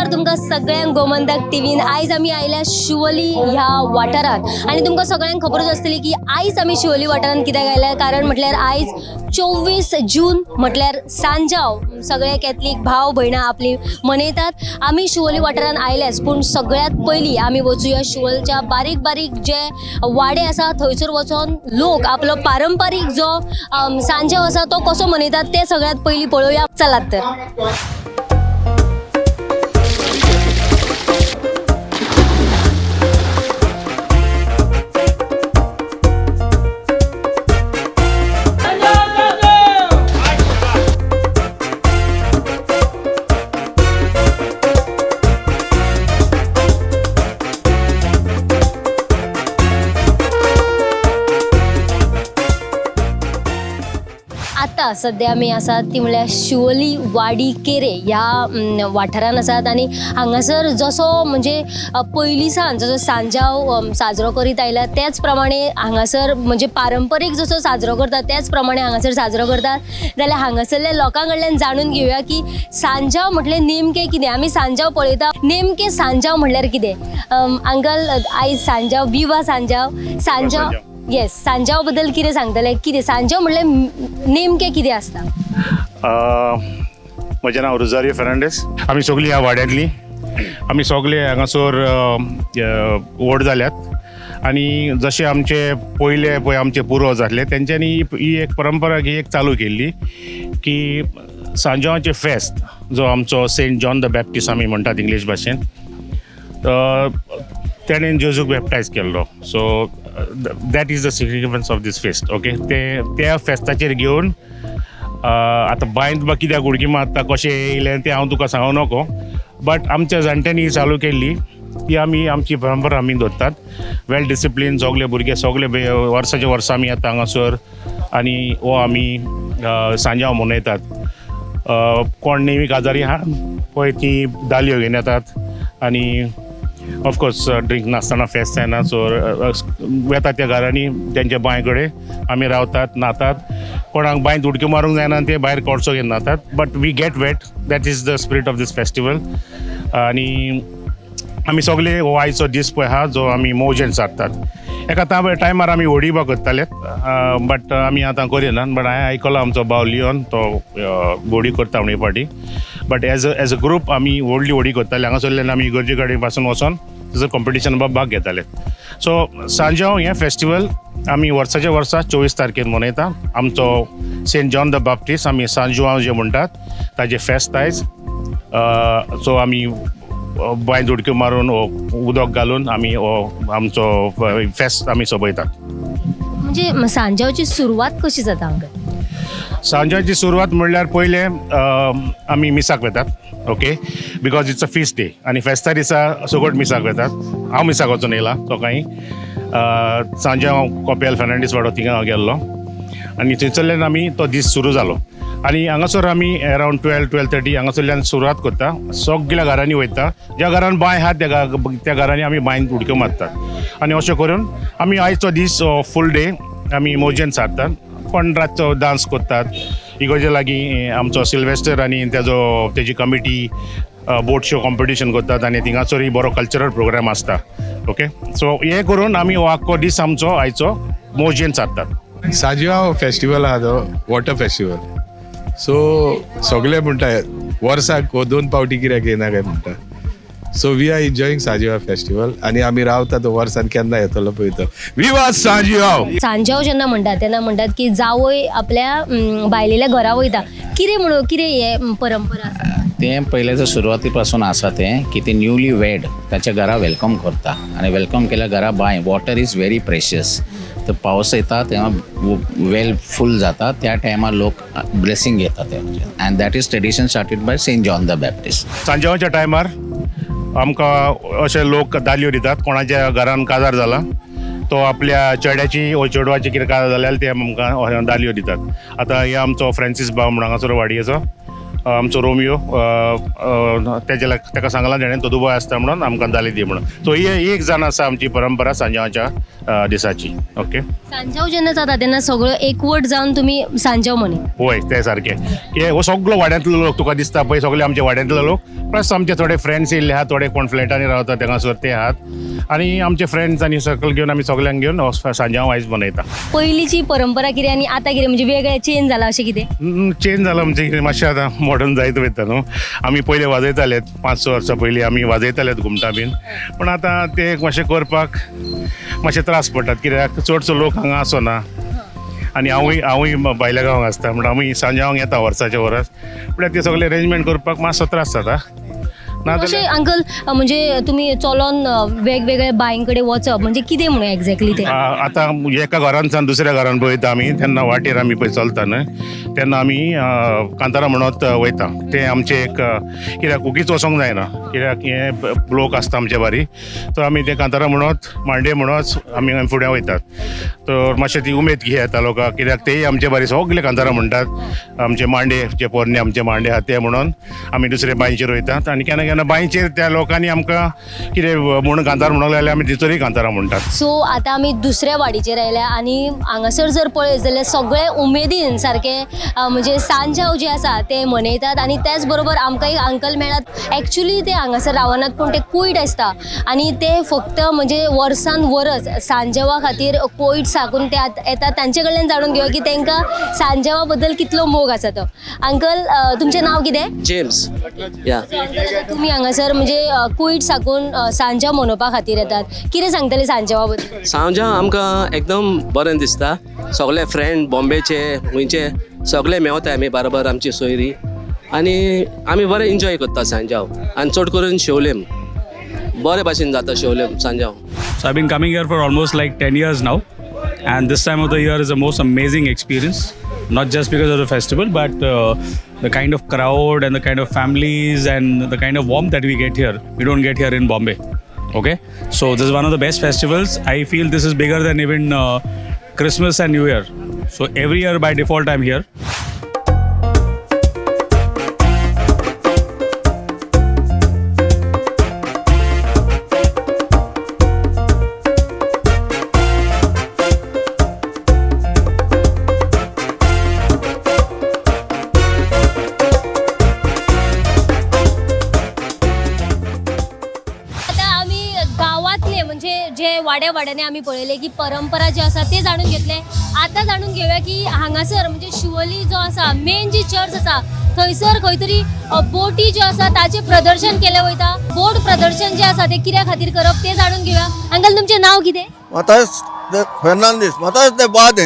नमस्कार तुमकां सगळ्यांक गोमंतक टीव्हीन आयज आमी आयल्या शिवोली ह्या वाठारांत आनी तुमकां सगळ्यांक खबरूच आसतली की आयज आमी शिवोली वाठारांत कित्याक आयल्या कारण म्हटल्यार आयज 24 जून म्हटल्यार सांजाव सगळे कॅथलीक भाव भयणां आपली मनयतात. आमी शिवोली वाठारांत आयल्याच पूण सगळ्यात पयलीं आमी वचुया शिवोलच्या बारीक बारीक जे वाडे आसा थंयसर वचोन लोक आपलो पारंपारीक जो सांजाव आसा तो कसो मनयतात ते सगळ्यात पयलीं पळोवया. चलात तर. आता सध्या आमी आसात ती म्हळ्यार शिवोली वाडी केरे ह्या वाठारान आसात आनी हांगासर जसो म्हणजे पयलींसान जसो सांजाव साजरो करीत आयला त्याच प्रमाणे हांगासर म्हणजे पारंपारीक जसो साजरो करता त्याच प्रमाणे हांगासर साजरो करतात. जाल्यार हांगासरल्या लोकां कडल्यान जाणून घेवया की सांजाव म्हटल्यार नेमकें कितें. आमी सांजाव पळयता नेमकें सांजाव म्हटल्यार कितें. अंकल आयज सांजाव विवा सांजाव येस सांजाव बद्दल कितें सांगतले. कितें सांजाव म्हटल्यार नेमकें कितें आसता. म्हजें नांव रोजारियो फेर्नांडीस. आमी सगळीं ह्या वाड्यांतलीं आमी सगळे हांगासर व्हड जाल्यात आनी जशे आमचे पयले पळय आमचे पुर्वज आसले तेंच्यांनी ही एक परंपरा ही एक चालू केल्ली की सांजावाचें फेस्त जो आमचो सेंट जॉन द बॅप्टिस्ट आमी म्हणटात इंग्लीश भाशेन तेणेन जेजूक बॅप्टायज केल्लो. So that is the significance of this feast. Okay त्या फेस्ताचेर घेवन आतां बायंत बा कित्याक उडकी मारता कशें येयलें तें हांव तुका सांगूं नको बट आमच्या जाणट्यांनी चालू केल्ली ती आमी आमची परंपरा आमी दवरतात. वेल डिसिप्लीन सगळे भुरगे सगळे वर्साचे वर्सा आमी येता हांगासर आनी हो आमी सांजाव मनयतात. कोण नेमी काजारी आहा पळय ती दालयो घेवन येतात आनी ऑफकोर्स ड्रिंक नासतना फेस्त जायना सो येतात त्या घरांनी तेंच्या बांय कडेन आमी रावतात नातात. कोणाक बांयत उडक्यो मारूंक जायना ते भायर कोडसो घेवन नातात but we get wet. That is the spirit of this festival. आनी आमी सगळे हो आयचो दीस पळय आहा जो आमी मौजेन सारतात. एका टायमार आमी व्हडीबा करताले बट आमी आतां करिनात. बट हांवें आयकलो आमचो भाव लियोन तो व्हडी करता म्हणून पाटी बट एज अ ग्रूप आमी व्हडली व्हडी करताले. हांगासरल्यान आमी इगर्जे कडेन पासून वचोन थंयसर कॉम्पिटिशन भाग घेताले. सो सांजाव हें फेस्टिवल आमी वर्साच्या वर्सा 24 तारखेर मनयता. आमचो सेंट जॉन द बॅप्टिस्ट आमी सांजवांव जे म्हणटात ताजें फेस्त आयज. सो आमी बांयत उडक्यो मारून उदक घालून आमी आमचो फेस्त आमी सोंपयतात. म्हणजे सांजावची सुरवात कशी जाता हांगा. सांजाची सुरवात म्हणल्यार पयले आमी मिसाक वेतात. Okay because it's a feast day आनी फेस्ता दिसा सगळ्यात मिसाक वेतात. हांव मिसाक वचून येयला सकाळीं सांजाव कॉपेल फेर्नांडीस वाडो थिंगा हांव गेल्लो आनी थंयसरल्यान आमी तो दीस सुरू जालो. आनी हांगासर आमी अरावंड 12:30 हांगासरल्यान सुरवात करता. सगळ्या घरांनी वयता. ज्या घरान बांय आहा त्या घरांनी आमी बांयत उडक्यो मारतात आनी अशें करून आमी आयचो दीस फूल डे आमी मौजेन सारतात. कोण रातचो डान्स करतात. इगर्जे लागीं आमचो सिल्वेस्टर आनी तेजी कमिटी बोट शो कॉम्पिटिशन करतात आनी थिंगासरय बरो कल्चरल प्रोग्राम आसता. ओके सो हें करून आमी हो आख्खो दीस आमचो आयचो मौजेन सारतात. सांजवांव फेस्टिवल आहा तो वॉटर फेस्टिवल. सो सगळे म्हणटा वर्साक 2 पावटी कित्याक येना काय म्हणटा. So we are enjoying Sanjao festival आनी आमी रावता तो वर्सान केन्ना येतलो पळयता. विवा सांजवांव. सांजाव जेन्ना म्हणटात तेन्ना म्हणटात की जावय आपल्या बायलेल्या घरा वयता. कितें म्हणून कितें हे परंपरा आसा. ते पहिल्याचं सुरुवातीपासून आसा तें की ते न्यूली वेड त्याच्या घरा वेलकम करता आनी वेलकम केल्या घरा by water is very precious. तर पावस येता तेव्हा वेल फूल जाता त्या टायमार लोक ब्लेसिंग घेतात तें and that is tradition started by saint John the Baptist. सांजावाच्या टायमार आमकां अशे लोक दालयो दितात. कोणाच्या घरान काजार जाला तो आपल्या चेड्याची वा चेडवाची कितें काजार जाल्यार ते आमकां दालयो दितात. आतां हे आमचो फ्रांसीस भाव म्हणून हांगासर वाडयेचो आमचो रोमियो ताका सांगलां ताणें तो दुबय आसता म्हणून आमकां दाली दी म्हणून. सो ही एक जाण आसा आमची परंपरा सांजावाच्या दिसाची. ओके. सांजाव जेन्ना जाता तेन्ना सगळो एकवट जावन तुमी सांजाव मनयता. होय ते सारकें की हो सगळो वाड्यांतलो लोक तुका दिसता पळय सगळे आमचे वाड्यांतले लोक प्लस आमचे थोडे फ्रेंड्स येयल्ले आहात, थोडे कोण फ्लॅटांनी रावता तेंगासोर ते आहात आनी आमचे फ्रेंड्स आनी सर्कल घेवन आमी सगळ्यांक घेवन हो सांजाव आयज मनयता. पयलींची परंपरा कितें आनी आतां कितें म्हणजे वेगळें चेंज जाला अशें कितें? चेंज जालां म्हणजे कितें मातशें आतां मॉडर्न जायत वयता न्हू. आमी पयलीं वाजयताले 5-6 वर्सां पयलीं आमी वाजयतालेत घुमटा बीन, पूण आतां ते मातशें करपाक मातशें त्रास पडटात कित्याक चडसो लोक हांगा आसना आनी हांवूय भायल्या गांवांक आसता म्हणून आमी सांजावांक येता वर्साच्या वर्स, म्हळ्यार ते सगळे अरेंजमेंट करपाक मातसो त्रास जाता. अशें अंकल म्हणजे तुमी चलोन वेगवेगळ्या बांय कडेन वचप म्हणजे कितें म्हणून एक्झॅक्टली ते? आतां एका घरांतल्यान दुसऱ्या घरान पळयता आमी तेन्ना वाटेर आमी पळय चलता न्हय तेन्ना आमी कांतारां म्हणत वयता. ते आमचे एक कित्याक कुकीच वचोंक जायना कित्याक हे लोक आसता आमचे बारी, तर आमी ते कांतारां म्हणत मांडे म्हणत आमी फुडें वयतात. तर मातशें ती उमेद घे येता लोकांक कित्याक तेय आमचे बारी सगळे कांतारां म्हणटात. आमचे मांडे जे पोरणे आमचे मांडे आहा ते म्हणून आमी दुसरे बांयचेर वयतात आनी केन्ना केन्ना बांयचेर त्या लोकांनी आमकां कितें म्हणून कांतार म्हणूंक लायल्यार आमी तितूरय कांतारां म्हणटात. सो आतां आमी दुसऱ्या वाडीचेर आयल्या आनी हांगासर जर पळयत जाल्यार सगळे उमेदीन सारके म्हणजे सांजाव जे आसा ते मनयतात आनी त्याच बरोबर आमकां एक अंकल मेळ्ळात. एक्चुली ते हांगासर रावनात पूण ते कुयट आसता आनी ते फक्त म्हणजे वर्सान वर्स सांजावा खातीर कुयट साकून ते येतात. तांचे कडल्यान जाणून घेवया की तांकां सांजावा बद्दल कितलो मोग आसा तो. अंकल तुमचें नांव कितें? जेम्स. या तुमी हांगासर म्हणजे कुयट साकून सांजाव मनोवपा खातीर येतात. कितें सांगतले सांजावा बद्दल? सांजाव आमकां एकदम बरें दिसता. सगळे फ्रेंड बॉम्बेचे गोंयचे सगळे मेवताय आमी बरोबर आमची सोयरी आनी आमी बरें एन्जॉय करता सांजाव आनी चड करून शेवलेम बरे भाशेन जाता शेवलेम Sanjao. So I've been coming here for almost like 10 years now, and this time of the year is the most amazing experience, not just because of the festival, but the kind of crowd and the kind of families and the kind of warmth that we get here, we don't get here in Bombay. Okay, so this is one of the best festivals. I feel this is bigger than even Christmas and New Year. So every year by default I'm here. जे वाड्या वाड्याने आम्ही पळयले की परंपरा जी आसा ते जाणून घेतले. आता जाणून घेऊया की हांगासर म्हणजे शिवोली जो आसा मेन जी चर्च आसा थंयसर खंय तरी बोटी ज्यो आसा ताचे प्रदर्शन केले वयता. बोट प्रदर्शन जे आसा ते कित्या खातीर करप ते जाणून घेऊया. अंकल तुमचे नाव कितें? मातास फेर्नांदीस मातास ते बाद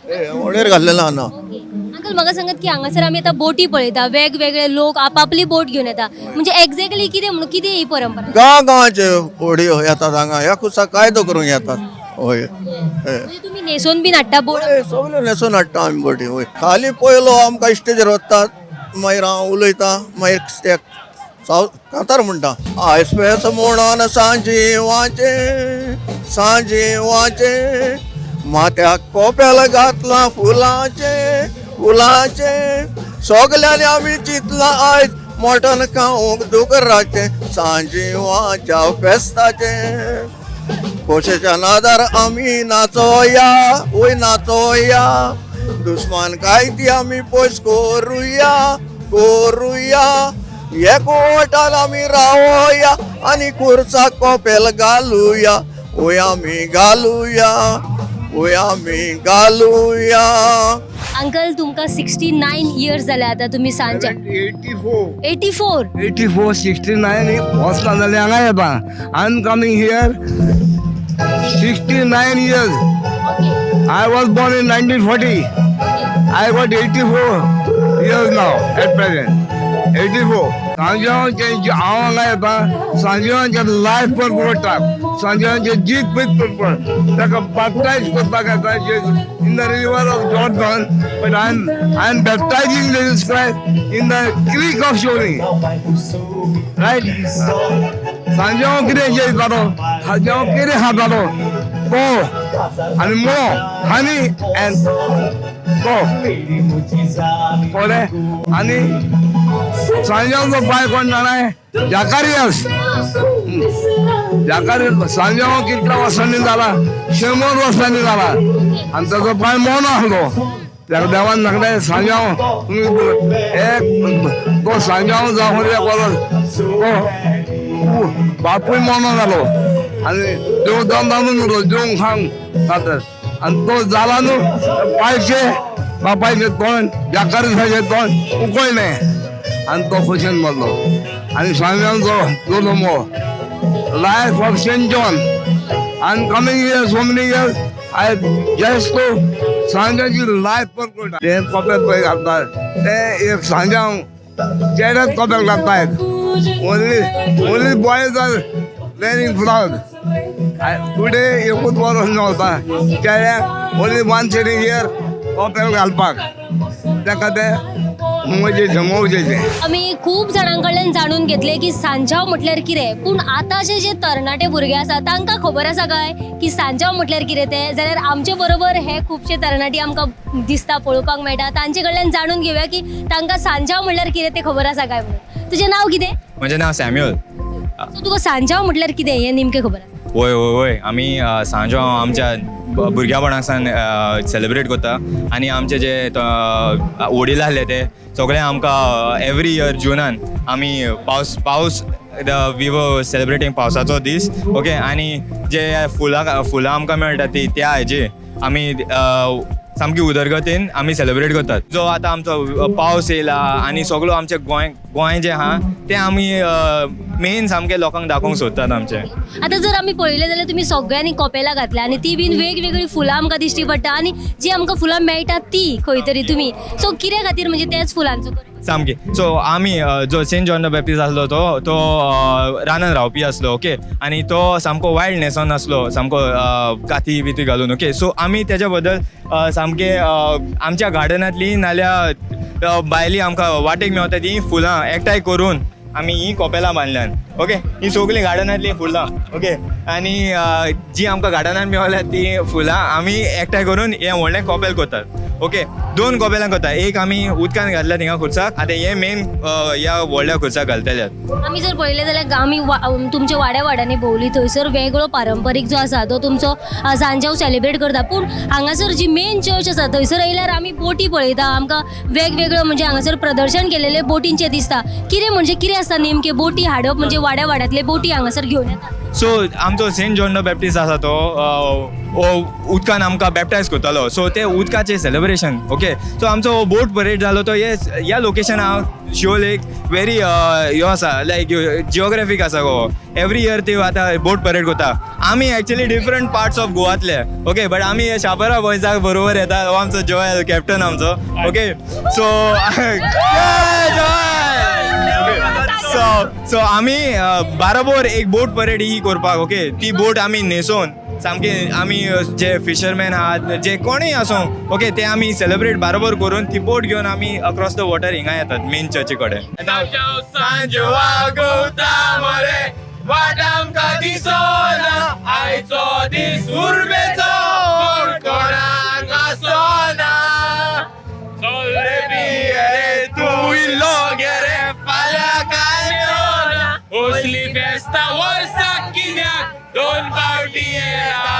वडेर घाल्लेला ना. अंकल म्हाका सांगात की हांगासर आमी आतां बोटी पळयता, वेगवेगळे लोक आपापली बोट घेवन येता, म्हणजे एक्झॅक्टली कितें म्हणून कितें ही परंपरा? गांवाचे होडी येतात हांगा ह्या खुसा कायदो करूंक येतात. होय म्हणजे तुम्ही नेसोन बीन हाडटा बोट? सगळे नेसून हाडटा आमी बोटी. होय खाली पयलो आमकां स्टेजीर वतात मागीर हांव उलयता मागीर ते कांतार म्हणटा आयस्पेस म्हणून सांजी वाचे माथ्याक कोपेल घातला फुलाचे सगल्यांनी आमी चिंतला आयज मटण खावंक दुकराचे सांजी वाच्या फेस्ताचे खोशेच्या नादार आमी नाचोया दुस्मान काय ती आमी पयस करूया एकवटान आमी रावया आनी खुर्सा कोपेल घालुया आमी घालुया. अंकल तुमकां 69 इयर्स जाले आता तुम्ही सांजा 84 69 वचना जाल्यार हांगा येता. I am coming here 69 years. I was born in 1940. I got 84 years now at present. 84. सांजावांचे हांव हांगा येता. सांजावांचे लायफ पण पडटा. सांजावांचे जीत पयत पडटा. ताका बॅप्टायज करपाक येता in the river of Jordan, but I am baptizing Jesus Christ in the creek of Shoni. Right? Sanjao कितें जेयतालो? सांजाव कितें खातालो? को आनी मो honey and को. कळ्ळें? आनी सांजावचा पाय कोण जाणार जाकारियास सांजाव कितल्या वर्षांनी झाला 100 वर्षांनी झाला आणि त्याचा पाय मौन असलो त्या देवान सांगताय सांजाव तुम्ही एक तो सांजाव जाऊन बापूय मौन झालो आणि देव दांडून जेवून खांग जातात आणि तो झाला नु पायचे बापायचे तोंड जाकारियाचे तोंड उकळले नाही आणि तो खुशान मरलो आणि सांजाव जो मो life of St. John and coming here so many years I just to सांजाची लाईफ पण कोण ते कॉप्यात पैसे घालतात ते एक सांजा चेहऱ्यात कॉप्यात घालतायत only boys are wearing frog today एकूच वर्ष नव्हता चेहऱ्याक ओनली वन सेटिंग हियर कॉप्यात घालपाक ताका ते मजेचे आम्ही खूप जाणांकडल्यान जाणून घेतले की सांजाव म्हटल्यार कितें पूण आतांचे जे तरणाटे भुरगे आसा तांकां खबर आसा काय की सांजाव म्हटल्यार कितें तें जाल्यार आमचे बरोबर हे खुबशे तरणाटी आमकां दिसता पळोवपाक मेळटा तांचे कडल्यान जाणून घेवया की तांकां सांजाव म्हटल्यार कितें तें खबर आसा काय म्हणून. तुजें नांव कितें? म्हजें नांव सॅम्युअल. सो तुका सांजाव म्हटल्यार कितें हें नेमकें खबर आसा? वय वय वय आमी सांजाव आमच्या भुरग्यापणासान सेलिब्रेट करता आनी आमचे जे वडील आहले ते सगळे आमकां एवरी इयर जुनान आमी पावस वी वर सेलिब्रेटींग पावसाचो दीस ओके आनी जे फुलां आमकां मेळटा ती त्या हेजे आमी सामकी उदरगतीन आमी सेलिब्रेट करतात. जो आतां आमचो पावस येयला आनी सगळो आमचे गोंय जें आहा तें आमी मेन सामकें लोकांक दाखोवंक सोदतात आमचे. आतां जर आमी पळयलें जाल्यार तुमी सगळ्यांनी कॉपेलां घातल्या आनी ती बीन वेगवेगळी फुलां आमकां दिश्टी पडटा आनी जी आमकां फुलां मेळटा ती खंय तरी तुमी सो कित्या खातीर म्हणजे तेच फुलांचो सामकी. सो आमी जो सेंट जॉन द बॅप्टिस्ट आसलो तो रानान रावपी आसलो ओके आनी तो सामको वायल्ड न्हेसोन आसलो सामको काती बिती घालून ओके सो आमी तेज्या बद्दल सामके आमच्या गार्डनांतली नाल्यार भायली आमकां वाटेक मेवता ती फुलां एकठांय करून आमी ही कॉपेलां बांदल्यान ओके ही सगळीं गार्डनांतली फुलां ओके आनी जी आमकां गार्डनान मेवल्या ती फुलां आमी एकठांय करून हें व्हडलें कॉपेल करतात ओके 2 कॉपेलां करता एक आमी उदकान घातल्या थिंगा खुर्साक आतां हे मेन ह्या व्हडल्या खुर्साक घालतल्यात. आमी जर पळयलें जाल्यार आमी तुमच्या वाड्यांनी भोंवली थंयसर वेगळो पारंपारीक जो आसा तो तुमचो सांजाव सेलिब्रेट करता पूण हांगासर जी मेन चर्च आसा थंयसर येयल्यार आमी बोटी पळयता आमकां वेगवेगळ्यो म्हणजे हांगासर प्रदर्शन केलेले बोटींचे दिसता कितें म्हणजे कितें आसता नेमके बोटी हाडप म्हणजे वाड्यातले बोटी हांगासर घेवन येता. सो आमचो सेंट जॉन द बॅप्टिस्ट आसा तो उदकान आमकां बॅप्टायज करतालो सो ते उदकाचें सेलिब्रेशन ओके सो आमचो बोट परेड जालो तो ह्या लोकेशनाक शिवोलेक व्हेरी ह्यो आसा लायक जियोग्राफीक आसा गो एवरी इयर ते आतां बोट परेड करता. आमी एक्चुअली डिफरंट पार्ट्स ऑफ गोवातले ओके बट आमी शापोरा बॉयजाक बरोबर येता हो आमचो जोयल कॅप्टन आमचो ओके सो आमी बाराबर एक बोट परेड ही करपाक ओके ती बोट आमी न्हेसोन सामके आमी जे फिशरमॅन आहात जे कोणूय आसूं ओके ते आमी सेलिब्रेट बाराबर करून ती बोट घेवन आमी अक्रॉस द वॉटर हिंगा येतात मेन चर्ची कडेन. उसली फेस्ता वर्साक कित्याक 2 फावटी येता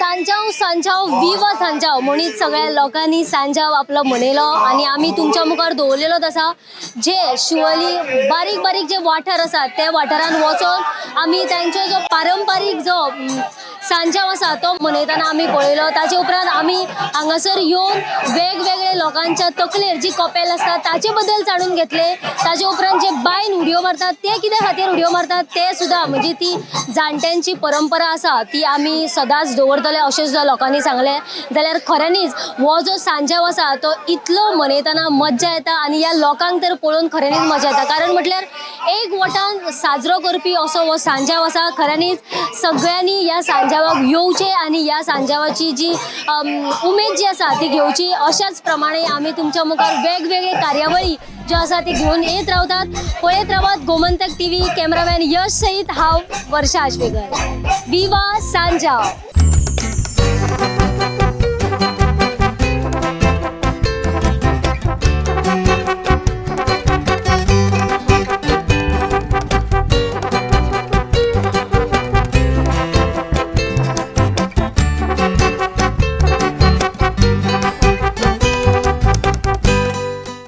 सांजाव विवा सांजाव विवा सांजाव म्हणीत सगळ्या लोकांनी सांजाव आपलो मनयलो आनी आमी तुमच्या मुखार दवरलेलोच आसा जे शिवोली बारीक बारीक जे वाठार आसात त्या वाठारान वचोन आमी तांचो जो पारंपारीक जो सांजाव आसा तो मनयतना आमी पळयलो. ताचे उपरांत आमी हांगासर येवन वेगवेगळे लोकांच्या तकलेर जी कॉपेल आसता ताचे बद्दल जाणून घेतले. ताचे उपरांत जे बायन उडयो मारतात ते कित्या खातीर उडयो मारतात ते सुद्दां म्हणजे ती जाणट्यांची परंपरा आसा ती आमी सदांच दवरतले अशें सुद्दां लोकांनी सांगलें. जाल्यार खऱ्यांनीच हो जो सांजाव आसा तो इतलो मनयतना मज्जा येता आनी ह्या लोकांक तर पळोवन खऱ्यांनीच मजा येता कारण म्हटल्यार एक वटान साजरो करपी असो हो सांजाव आसा. खऱ्यांनीच सगळ्यांनी ह्या सांजावाक येवचें आनी ह्या सांजावाची जी उमेद जी आसा ती घेवची. अशाच प्रमाणे आमी तुमच्या मुखार वेगवेगळे कार्यावळी ज्यो आसा ती घेवन येत रावतात. पळयत रावात गोमंतक TV कॅमेरामॅन यश सयत हांव वर्षा आशवेकर. विवा सांजाव.